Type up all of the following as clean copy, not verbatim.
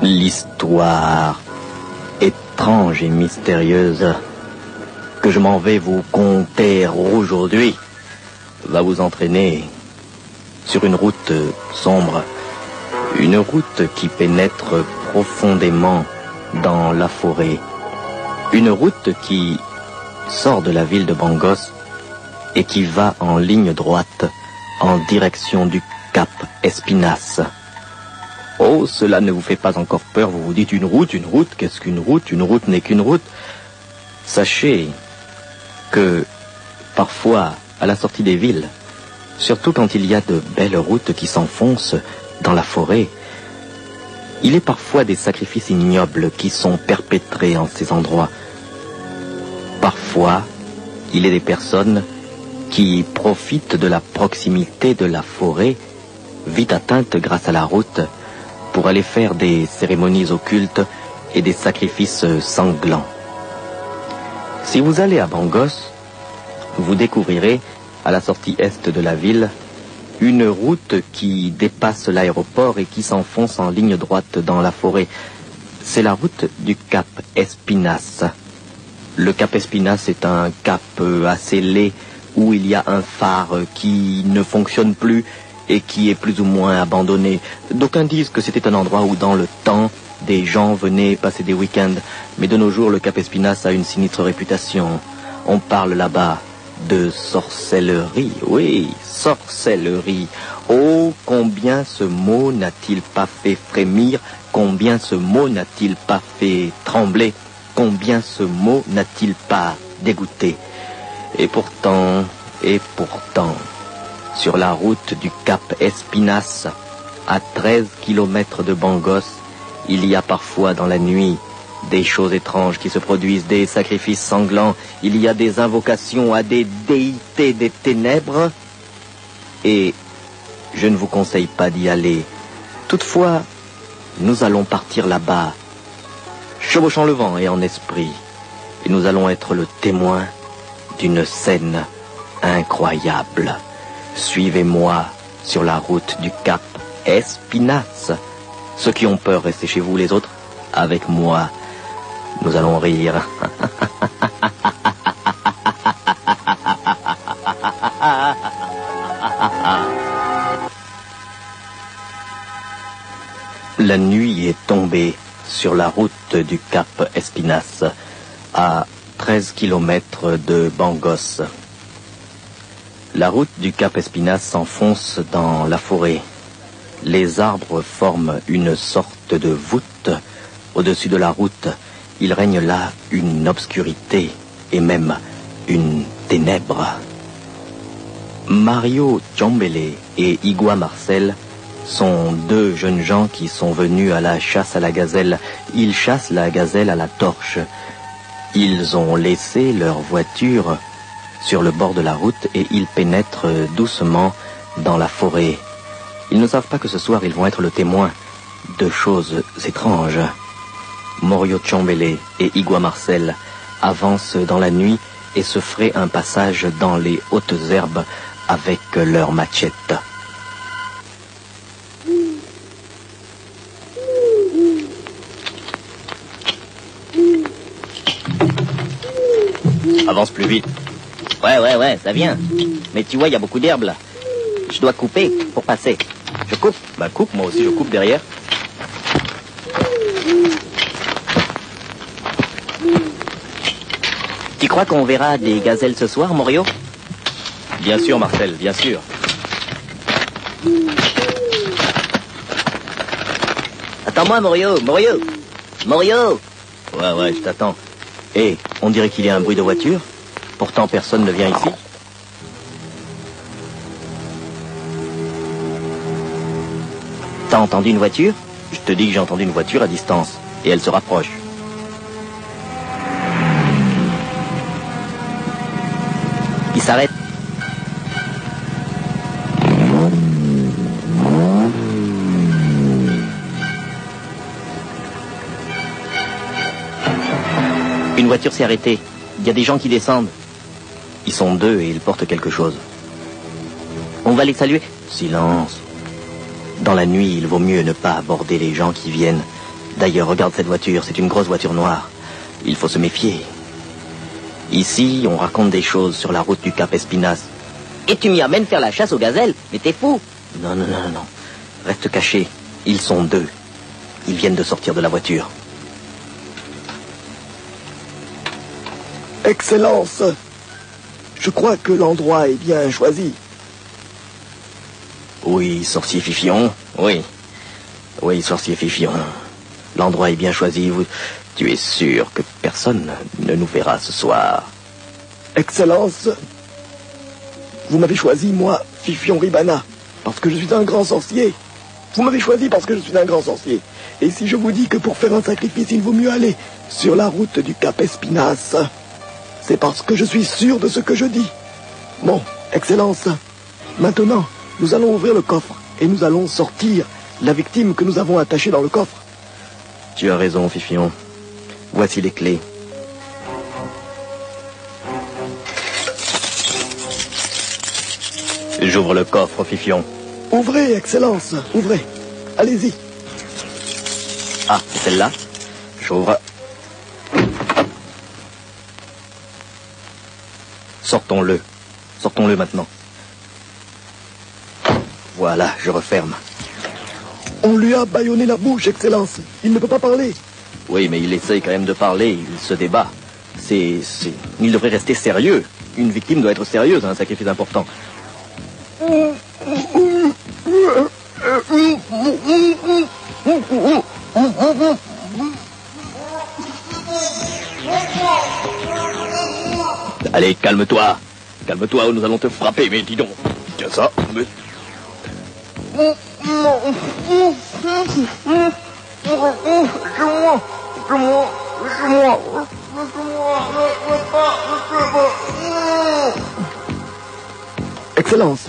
L'histoire étrange et mystérieuse que je m'en vais vous conter aujourd'hui va vous entraîner sur une route sombre, une route qui pénètre profondément dans la forêt, une route qui sort de la ville de Bangos et qui va en ligne droite en direction du cap Espinas. Oh, cela ne vous fait pas encore peur, vous vous dites une route, qu'est-ce qu'une route? Une route n'est qu'une route. Sachez que parfois, à la sortie des villes, surtout quand il y a de belles routes qui s'enfoncent dans la forêt, il est parfois des sacrifices ignobles qui sont perpétrés en ces endroits. Parfois, il est des personnes qui profitent de la proximité de la forêt, vite atteinte grâce à la route, pour aller faire des cérémonies occultes et des sacrifices sanglants. Si vous allez à Bangos, vous découvrirez, à la sortie est de la ville, une route qui dépasse l'aéroport et qui s'enfonce en ligne droite dans la forêt. C'est la route du cap Espinas. Le cap Espinas est un cap assez laid où il y a un phare qui ne fonctionne plus et qui est plus ou moins abandonné. D'aucuns disent que c'était un endroit où dans le temps, des gens venaient passer des week-ends. Mais de nos jours, le cap Espinas a une sinistre réputation. On parle là-bas de sorcellerie. Oui, sorcellerie. Oh, combien ce mot n'a-t-il pas fait frémir, combien ce mot n'a-t-il pas fait trembler, combien ce mot n'a-t-il pas dégoûté. Et pourtant, sur la route du cap Espinas, à 13 kilomètres de Bangos, il y a parfois dans la nuit des choses étranges qui se produisent, des sacrifices sanglants, il y a des invocations à des déités des ténèbres, et je ne vous conseille pas d'y aller. Toutefois, nous allons partir là-bas, chevauchant le vent et en esprit, et nous allons être le témoin d'une scène incroyable. Suivez-moi sur la route du cap Espinas. Ceux qui ont peur, restez chez vous, les autres, avec moi. Nous allons rire. La nuit est tombée sur la route du cap Espinas, à 13 kilomètres de Bangos. La route du cap Espinas s'enfonce dans la forêt. Les arbres forment une sorte de voûte. Au-dessus de la route, il règne là une obscurité et même une ténèbre. Mario Ciambele et Igua Marcel sont deux jeunes gens qui sont venus à la chasse à la gazelle. Ils chassent la gazelle à la torche. Ils ont laissé leur voiture sur le bord de la route et ils pénètrent doucement dans la forêt. Ils ne savent pas que ce soir ils vont être le témoin de choses étranges. Mario Ciambele et Igua Marcel avancent dans la nuit et se feraient un passage dans les hautes herbes avec leurs machettes. Avance plus vite. Ouais, ça vient. Mais tu vois, il y a beaucoup d'herbes là. Je dois couper pour passer. Je coupe? Bah coupe, moi aussi je coupe derrière. Tu crois qu'on verra des gazelles ce soir, Morio? Bien sûr, Marcel, bien sûr. Attends-moi, Morio. Ouais, je t'attends. Hé, on dirait qu'il y a un bruit de voiture. Pourtant, personne ne vient ici. T'as entendu une voiture? Je te dis que j'ai entendu une voiture à distance. Et elle se rapproche. Il s'arrête. Une voiture s'est arrêtée. Il y a des gens qui descendent. Ils sont deux et ils portent quelque chose. On va les saluer. Silence. Dans la nuit, il vaut mieux ne pas aborder les gens qui viennent. D'ailleurs, regarde cette voiture, c'est une grosse voiture noire. Il faut se méfier. Ici, on raconte des choses sur la route du Cap Espinas. Et tu m'y amènes faire la chasse aux gazelles? Mais t'es fou! Non. Reste caché. Ils sont deux. Ils viennent de sortir de la voiture. Excellence, je crois que l'endroit est bien choisi. Oui, sorcier Fifion. Oui, sorcier Fifion. L'endroit est bien choisi. Tu es sûr que personne ne nous verra ce soir? Excellence, vous m'avez choisi, moi, Fifion Ribana, parce que je suis un grand sorcier. Vous m'avez choisi parce que je suis un grand sorcier. Et si je vous dis que pour faire un sacrifice, il vaut mieux aller sur la route du Cap Espinas, c'est parce que je suis sûr de ce que je dis. Bon, Excellence, maintenant, nous allons ouvrir le coffre et nous allons sortir la victime que nous avons attachée dans le coffre. Tu as raison, Fifion. Voici les clés. J'ouvre le coffre, Fifion. Ouvrez, Excellence, ouvrez. Allez-y. Ah, c'est celle-là. J'ouvre. Sortons-le. Sortons-le maintenant. Voilà, je referme. On lui a bâillonné la bouche, Excellence. Il ne peut pas parler. Oui, mais il essaye quand même de parler. Il se débat. Il devrait rester sérieux. Une victime doit être sérieuse, un sacrifice important. Allez, calme-toi. Calme-toi ou nous allons te frapper, mais dis donc. Tiens ça, mais... Excellence,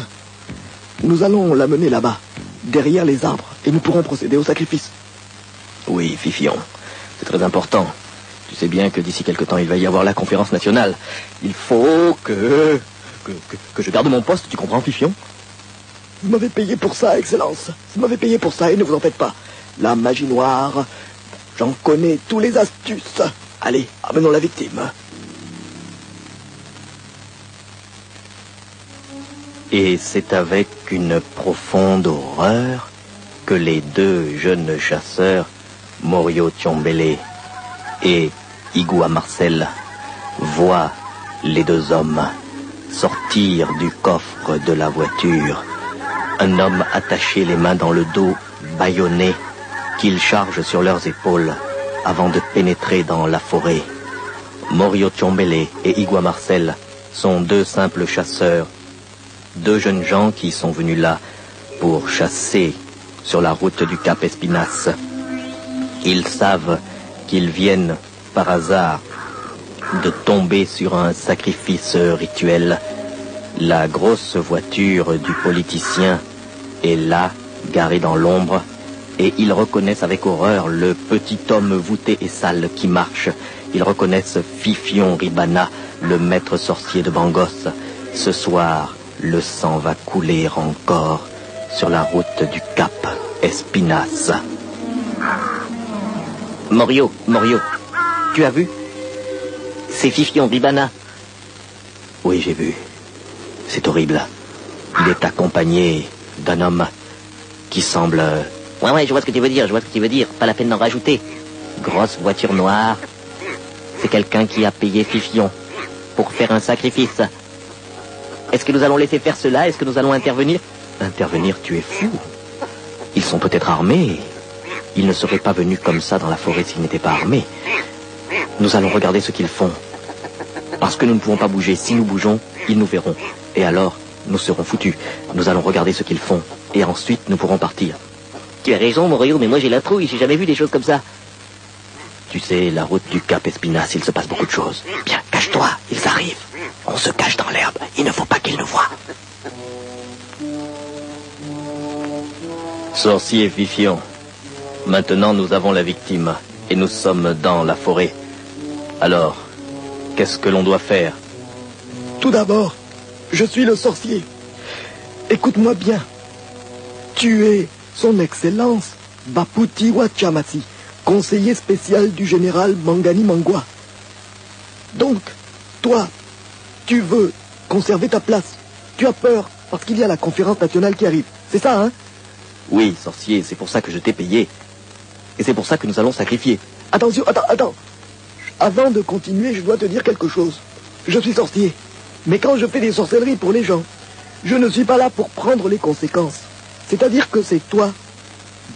nous allons l'amener là-bas, derrière les arbres, et nous pourrons procéder au sacrifice. Oui, Fifion, c'est très important. Tu sais bien que d'ici quelque temps, il va y avoir la conférence nationale. Il faut que je garde mon poste, tu comprends, Fifion? Vous m'avez payé pour ça, Excellence. Vous m'avez payé pour ça, et ne vous en faites pas. La magie noire, j'en connais tous les astuces. Allez, amenons la victime. Et c'est avec une profonde horreur que les deux jeunes chasseurs, Morio Tiombele et Igua Marcel, voient les deux hommes sortir du coffre de la voiture. Un homme attaché les mains dans le dos, bâillonné, qu'ils chargent sur leurs épaules avant de pénétrer dans la forêt. Morio Tiombele et Igua Marcel sont deux simples chasseurs, deux jeunes gens qui sont venus là pour chasser sur la route du Cap Espinas. Ils savent qu'ils viennent par hasard de tomber sur un sacrifice rituel. La grosse voiture du politicien est là, garée dans l'ombre, et ils reconnaissent avec horreur le petit homme voûté et sale qui marche. Ils reconnaissent Fifion Ribana, le maître sorcier de Bangos. Ce soir, le sang va couler encore sur la route du Cap Espinas. Morio, tu as vu? C'est Fifion Ribana. Oui, j'ai vu. C'est horrible. Il est accompagné d'un homme qui semble... Ouais, je vois ce que tu veux dire, Pas la peine d'en rajouter. Grosse voiture noire. C'est quelqu'un qui a payé Fifion pour faire un sacrifice. Est-ce que nous allons laisser faire cela? Est-ce que nous allons intervenir? Intervenir, tu es fou. Ils sont peut-être armés. Ils ne seraient pas venus comme ça dans la forêt s'ils n'étaient pas armés. Nous allons regarder ce qu'ils font. Parce que nous ne pouvons pas bouger. Si nous bougeons, ils nous verront. Et alors, nous serons foutus. Nous allons regarder ce qu'ils font. Et ensuite, nous pourrons partir. Tu as raison, Morio, mais moi j'ai la trouille. J'ai jamais vu des choses comme ça. Tu sais, la route du Cap Espinas, il se passe beaucoup de choses. Bien, cache-toi, ils arrivent. On se cache dans l'herbe. Il ne faut pas qu'ils nous voient. Sorcier Fifion, maintenant nous avons la victime. Et nous sommes dans la forêt. Alors, qu'est-ce que l'on doit faire? Tout d'abord, je suis le sorcier. Écoute-moi bien. Tu es son excellence, Baputi Wachamati, conseiller spécial du général Mangani Mangwa. Donc, toi, tu veux conserver ta place. Tu as peur parce qu'il y a la conférence nationale qui arrive. C'est ça, hein? Oui, sorcier, c'est pour ça que je t'ai payé. Et c'est pour ça que nous allons sacrifier. Attention, attends. Avant de continuer, je dois te dire quelque chose. Je suis sorcier. Mais quand je fais des sorcelleries pour les gens, je ne suis pas là pour prendre les conséquences. C'est-à-dire que c'est toi,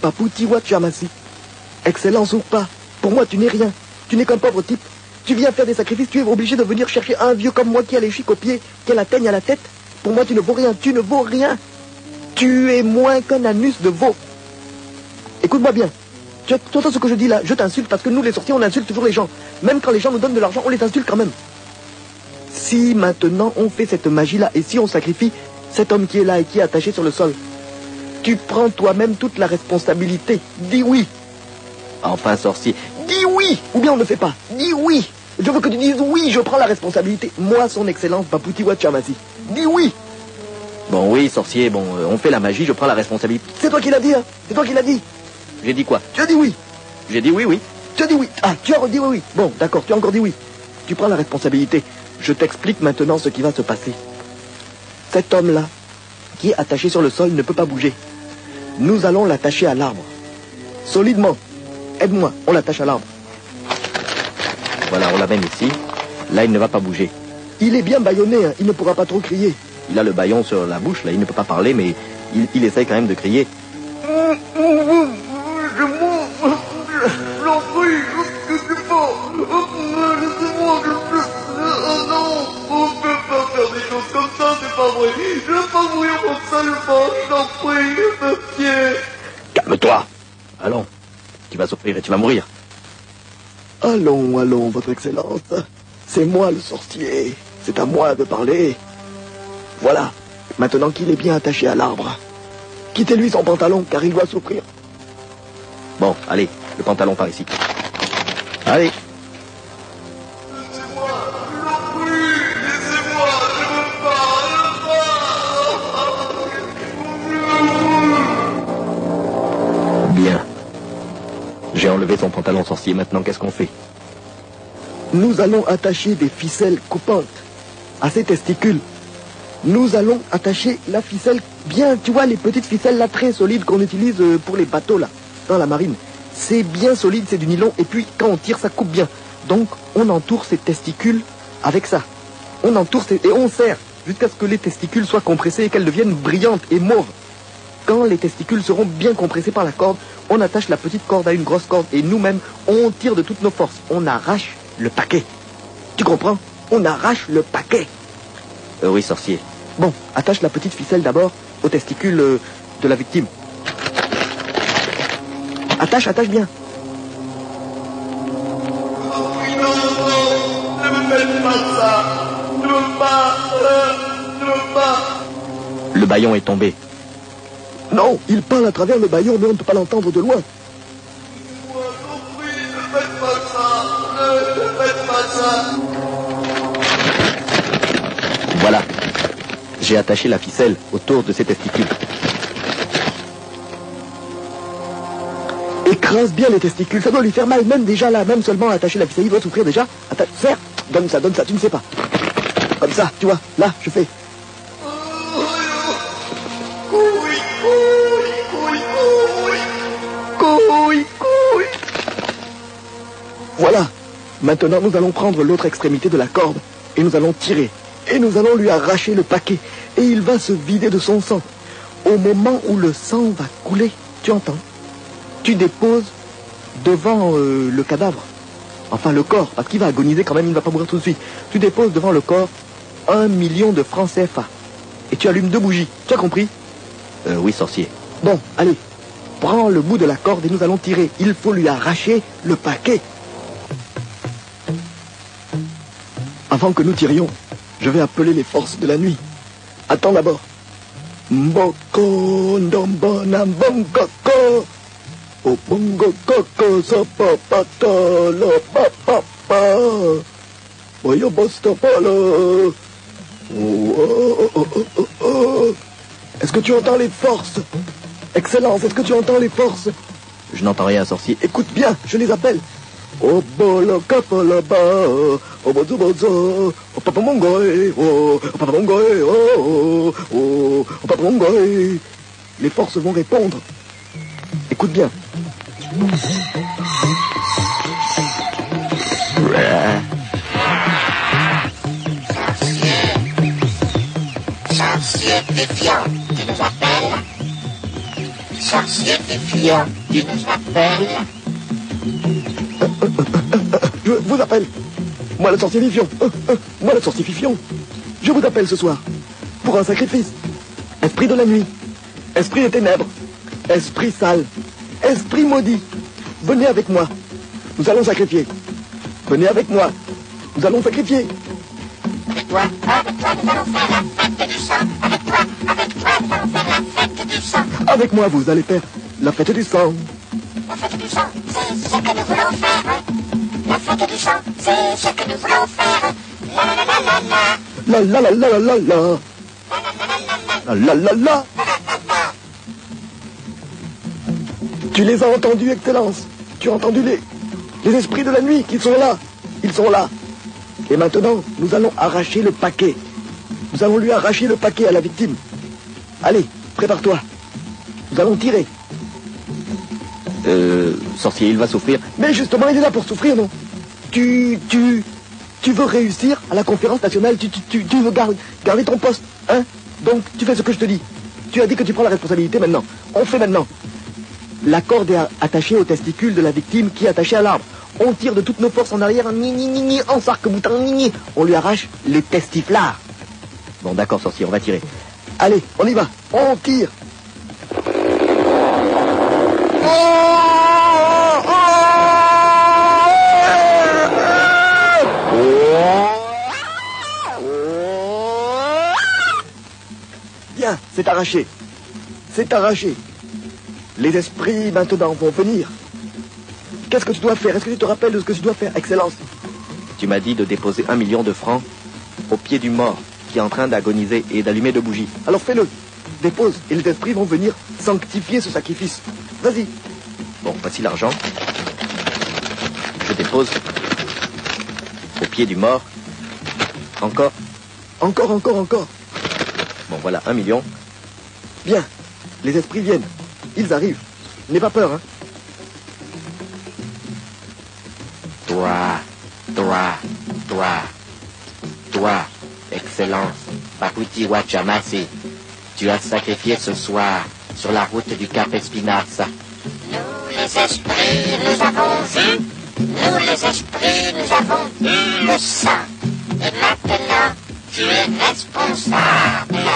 Paputi Wachamasi. Excellence ou pas, pour moi tu n'es rien. Tu n'es qu'un pauvre type. Tu viens faire des sacrifices, tu es obligé de venir chercher un vieux comme moi qui a les chics aux pieds, qui a la teigne à la tête. Pour moi tu ne vaux rien, tu ne vaux rien. Tu es moins qu'un anus de veau. Écoute-moi bien. Tu entends ce que je dis là? Je t'insulte parce que nous les sorciers on insulte toujours les gens. Même quand les gens nous donnent de l'argent, on les insulte quand même. Si maintenant on fait cette magie là et si on sacrifie cet homme qui est là et qui est attaché sur le sol, tu prends toi-même toute la responsabilité. Dis oui. Enfin, sorcier. Dis oui. Ou bien on ne fait pas. Dis oui. Je veux que tu dises oui, je prends la responsabilité. Moi, son excellence, Paputi Wachamasi. Dis oui. Bon, oui, sorcier, bon, on fait la magie, je prends la responsabilité. C'est toi qui l'as dit, hein? C'est toi qui l'as dit. J'ai dit quoi? Tu as dit oui. J'ai dit oui, oui. Tu as dit oui. Ah, tu as redit oui, oui. Bon, d'accord, tu as encore dit oui. Tu prends la responsabilité. Je t'explique maintenant ce qui va se passer. Cet homme-là, qui est attaché sur le sol, ne peut pas bouger. Nous allons l'attacher à l'arbre. Solidement. Aide-moi, on l'attache à l'arbre. Voilà, on l'amène ici. Là, il ne va pas bouger. Il est bien bâillonné, hein. Il ne pourra pas trop crier. Il a le bâillon sur la bouche, là, il ne peut pas parler, mais il essaye quand même de crier. Calme-toi. Allons, tu vas souffrir et tu vas mourir. Allons, votre excellence. C'est moi le sorcier. C'est à moi de parler. Voilà, maintenant qu'il est bien attaché à l'arbre. Quittez-lui son pantalon, car il doit souffrir. Bon, allez, le pantalon par ici. Allez. Laissez-moi, je l'en prie, laissez-moi, je veux pas. Bien. J'ai enlevé son pantalon, sorcier. Maintenant, qu'est-ce qu'on fait? Nous allons attacher des ficelles coupantes à ses testicules. Nous allons attacher la ficelle bien, tu vois, les petites ficelles là très solides qu'on utilise pour les bateaux là, dans la marine. C'est bien solide, c'est du nylon, et puis quand on tire, ça coupe bien. Donc, on entoure ses testicules avec ça. On entoure et on serre jusqu'à ce que les testicules soient compressés et qu'elles deviennent brillantes et mauves. Quand les testicules seront bien compressés par la corde, on attache la petite corde à une grosse corde et nous-mêmes, on tire de toutes nos forces. On arrache le paquet. Tu comprends? On arrache le paquet. Oui, sorcier. Bon, attache la petite ficelle d'abord aux testicules de la victime. Attache bien. Oui, non, ne me faites pas ça. Je ne veux pas. Le bâillon est tombé. Non, il parle à travers le bâillon, mais on ne peut pas l'entendre de loin. Moi, non plus, ne faites pas ça. Ne faites pas ça. Voilà. J'ai attaché la ficelle autour de ses testicules. Écrase bien les testicules, ça doit lui faire mal, même déjà là, même seulement attacher la ficelle, il doit souffrir déjà. Attends, serre, donne ça, tu ne sais pas. Comme ça, tu vois, là, je fais. Voilà. Maintenant, nous allons prendre l'autre extrémité de la corde et nous allons tirer. Et nous allons lui arracher le paquet. Et il va se vider de son sang. Au moment où le sang va couler, tu entends? Tu déposes devant le cadavre. Enfin, le corps, parce qu'il va agoniser quand même, il ne va pas mourir tout de suite. Tu déposes devant le corps 1 million de francs CFA. Et tu allumes 2 bougies. Tu as compris? Oui, sorcier. Bon, allez. Prends le bout de la corde et nous allons tirer. Il faut lui arracher le paquet. Avant que nous tirions, je vais appeler les forces de la nuit. Attends d'abord. Mboko ndombona mbongoko. O bongo koko sapapata lo papapa. Boyo bostopolo. Est-ce que tu entends les forces? Excellence, est-ce que tu entends les forces? Je n'entends rien, sorcier. Écoute bien, je les appelle. Oh bolo kapalaba, oh bozo bozo, oh papa mongoe, oh papa mongoe, oh papa mongoe. Les forces vont répondre. Écoute bien. Sorcier défiant, tu nous appelles? Sorcier défiant, tu nous appelles? Je vous appelle. Moi le sorcier Fifion. Moi le sorcier Fifion. Je vous appelle ce soir. Pour un sacrifice. Esprit de la nuit. Esprit des ténèbres. Esprit sale. Esprit maudit. Venez avec moi. Nous allons sacrifier. Venez avec moi. Nous allons sacrifier. Avec toi, nous allons faire la fête du sang. Avec toi, nous allons faire la fête du sang. Avec moi, vous allez faire la fête du sang. La fête du sang, c'est ce que nous voulons faire. La fête du sang, c'est ce que nous voulons faire. La la la la la. La la la la la la. La la la la. Tu les as entendus, Excellence. Tu as entendu les esprits de la nuit qui sont là. Ils sont là. Et maintenant, nous allons arracher le paquet. Nous allons lui arracher le paquet à la victime. Allez, prépare-toi. Nous allons tirer. Sorcier, il va souffrir. Mais justement, il est là pour souffrir, non? Tu veux réussir à la conférence nationale, tu veux garder ton poste, hein? Donc, tu fais ce que je te dis. Tu as dit que tu prends la responsabilité maintenant. On fait maintenant. La corde est attachée au testicule de la victime qui est attachée à l'arbre. On tire de toutes nos forces en arrière, en sarc-boutin, on lui arrache les testiflards. Bon, d'accord, sorcier, on va tirer. Allez, on y va, on tire. Bien, c'est arraché. C'est arraché. Les esprits maintenant vont venir. Qu'est-ce que tu dois faire? Est-ce que tu te rappelles de ce que tu dois faire, Excellence? Tu m'as dit de déposer 1 million de francs au pied du mort qui est en train d'agoniser et d'allumer de bougies. Alors fais-le. Dépose et les esprits vont venir sanctifier ce sacrifice. Vas-y. Bon, voici l'argent. Je dépose au pied du mort. Encore. Encore. Bon, voilà, 1 million. Bien. Les esprits viennent. Ils arrivent. N'aie pas peur, hein. Toi, Excellence, Paputi Wachamasi, tu as sacrifié ce soir sur la route du Cap Espinasse. Nous, les esprits, nous avons vu. Nous, les esprits, nous avons eu le sang. Et maintenant, tu es responsable.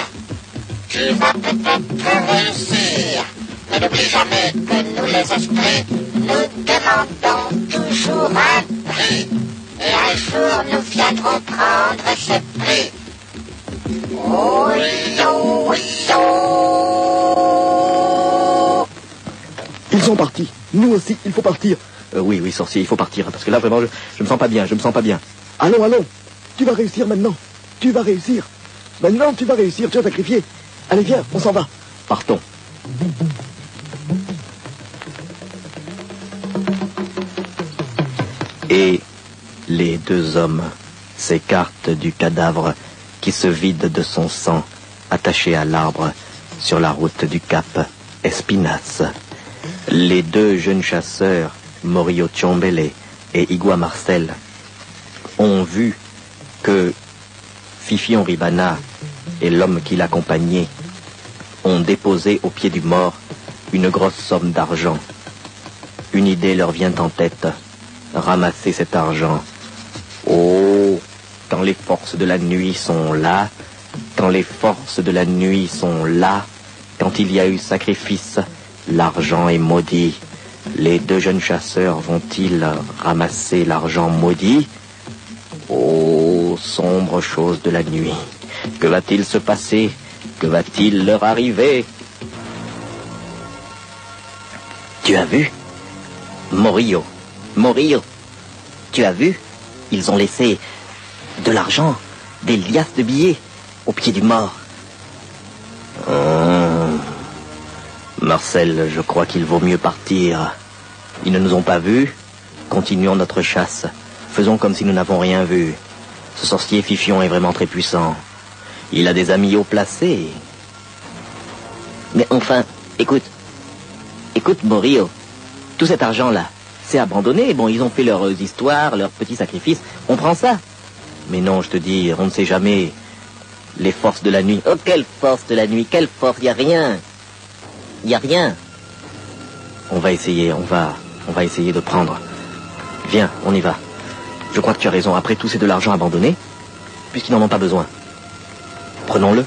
Tu vas peut-être réussir. Mais n'oublie jamais que nous, les esprits, nous demandons toujours un prix. Et un jour, nous viendrons prendre ce prix. Ils sont partis. Nous aussi, il faut partir. Oui, sorcier, il faut partir. Parce que là, vraiment, je me sens pas bien, Allons. Tu vas réussir maintenant. Tu vas réussir. Maintenant, tu vas réussir. Tu vas sacrifier. Allez, viens, on s'en va. Partons. Et les deux hommes s'écartent du cadavre qui se vide de son sang attaché à l'arbre sur la route du Cap Espinasse. Les deux jeunes chasseurs, Morio Tchombele et Igua Marcel, ont vu que Fifion Ribana et l'homme qui l'accompagnait ont déposé au pied du mort une grosse somme d'argent. Une idée leur vient en tête, ramasser cet argent. Oh, quand les forces de la nuit sont là, quand les forces de la nuit sont là, quand il y a eu sacrifice, l'argent est maudit. Les deux jeunes chasseurs vont-ils ramasser l'argent maudit? Oh, sombre chose de la nuit, que va-t-il se passer? Que va-t-il leur arriver? Tu as vu? Morio, tu as vu? Ils ont laissé de l'argent, des liasses de billets au pied du mort. Marcel, je crois qu'il vaut mieux partir. Ils ne nous ont pas vus. Continuons notre chasse. Faisons comme si nous n'avons rien vu. Ce sorcier Fifion est vraiment très puissant. Il a des amis haut placés. Mais enfin, écoute, Morio, tout cet argent-là, c'est abandonné. Bon, ils ont fait leurs histoires, leurs petits sacrifices. On prend ça. Mais non, je te dis, on ne sait jamais. Les forces de la nuit. Oh, quelle force de la nuit, quelle force, y a rien. Y a rien. On va essayer de prendre. Viens, on y va. Je crois que tu as raison. Après tout, c'est de l'argent abandonné, puisqu'ils n'en ont pas besoin. Prenons-le.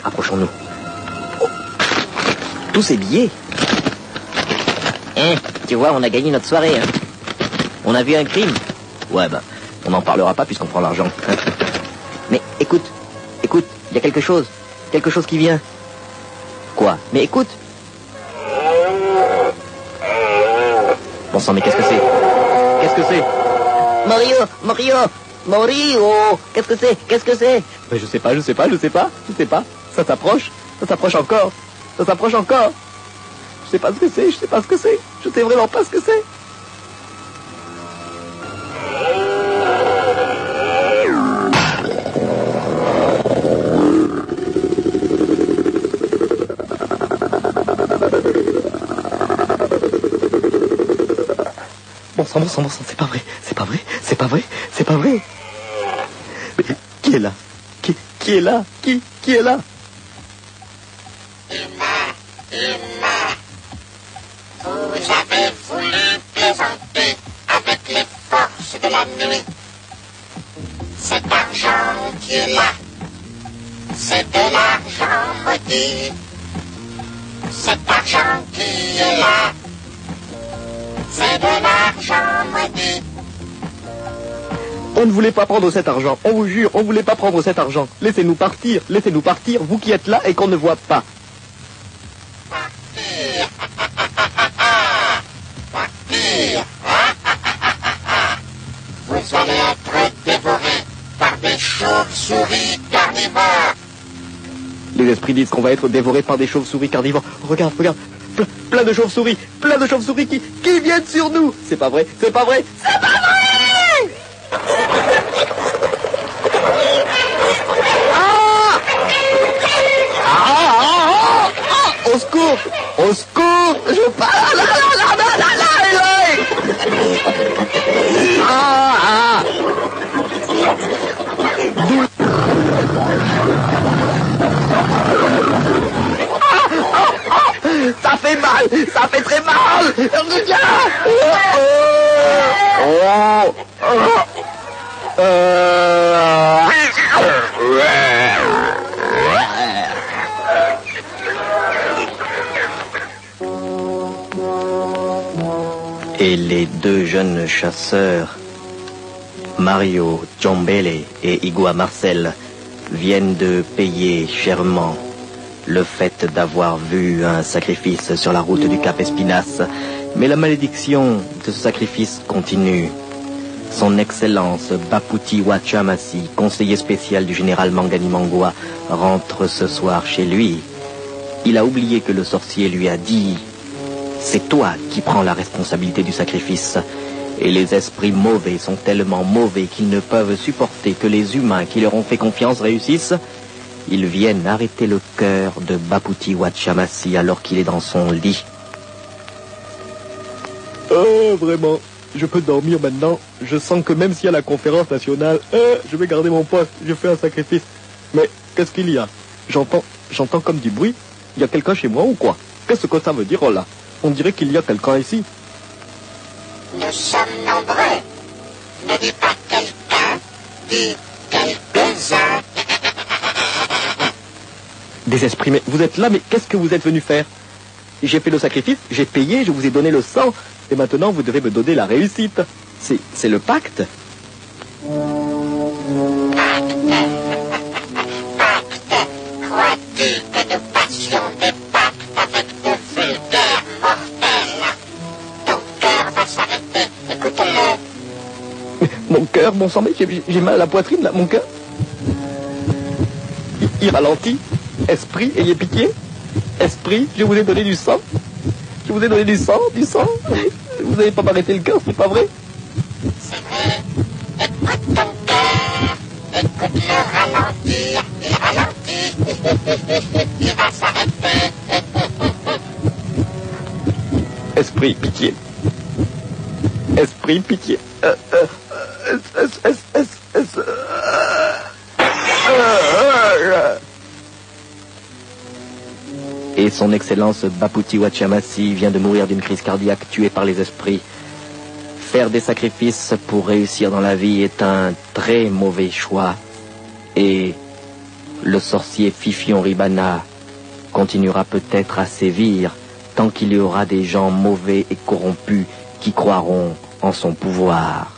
Approchons-nous. Oh. Tous ces billets. Tu vois, on a gagné notre soirée. Hein. On a vu un crime. Ouais, bah, on n'en parlera pas puisqu'on prend l'argent. Mais écoute, il y a quelque chose qui vient. Quoi? Mais écoute. Bon sang, mais qu'est-ce que c'est? Morio, qu'est-ce que c'est? Mais je sais pas. Ça s'approche encore. Je sais pas ce que c'est. Je sais vraiment pas ce que c'est. Bon sang, c'est pas vrai. Mais qui est là? Qui est là? Vous avez voulu plaisanter avec les forces de la nuit. Cet argent qui est là, c'est de l'argent maudit. Cet argent qui est là, c'est de l'argent maudit. On ne voulait pas prendre cet argent, on vous jure, on ne voulait pas prendre cet argent. Laissez-nous partir, vous qui êtes là et qu'on ne voit pas. Partir. Vous allez être dévorés par des chauves-souris carnivores. Les esprits disent qu'on va être dévorés par des chauves-souris carnivores. Regarde, plein de chauves-souris qui viennent sur nous. C'est pas vrai. Au secours, je parle. Ça fait mal, ça fait très mal. Et les deux jeunes chasseurs, Mario Giombele et Igua Marcel, viennent de payer chèrement le fait d'avoir vu un sacrifice sur la route du Cap Espinas. Mais la malédiction de ce sacrifice continue. Son Excellence Baputi Wachamasi, conseiller spécial du général Mangani Mangua, rentre ce soir chez lui. Il a oublié que le sorcier lui a dit « C'est toi qui prends la responsabilité du sacrifice ». Et les esprits mauvais sont tellement mauvais qu'ils ne peuvent supporter que les humains qui leur ont fait confiance réussissent. Ils viennent arrêter le cœur de Baputi Wachamasi alors qu'il est dans son lit. Oh, vraiment, je peux dormir maintenant. Je sens que même s'il y a la conférence nationale, je vais garder mon poste, je fais un sacrifice. Mais qu'est-ce qu'il y a? J'entends comme du bruit. Il y a quelqu'un chez moi ou quoi? Qu'est-ce que ça veut dire, oh là? On dirait qu'il y a quelqu'un ici. Nous sommes nombreux. Ne dis pas quelqu'un, dis quelques-uns. Des esprits, mais vous êtes là, mais qu'est-ce que vous êtes venu faire? J'ai fait le sacrifice, j'ai payé, je vous ai donné le sang, et maintenant vous devez me donner la réussite. C'est le pacte. Pacte. Crois-tu que nous passions des pactes avec de vulgaires mortels? Ton cœur va s'arrêter, écoute-le. Mon cœur, bon sang, mais j'ai mal à la poitrine, là, mon cœur. Il ralentit. Esprit, ayez pitié. Esprit, je vous ai donné du sang. Je vous ai donné du sang. Vous n'allez pas m'arrêter le cœur, c'est pas vrai? C'est vrai. Écoute ton cœur. Écoute-le ralentir. Il ralentit. Il va s'arrêter. Esprit, pitié. Esprit, pitié. Et son Excellence Baputi Wachamasi vient de mourir d'une crise cardiaque tué par les esprits. Faire des sacrifices pour réussir dans la vie est un très mauvais choix. Et le sorcier Fifion Ribana continuera peut-être à sévir tant qu'il y aura des gens mauvais et corrompus qui croiront en son pouvoir.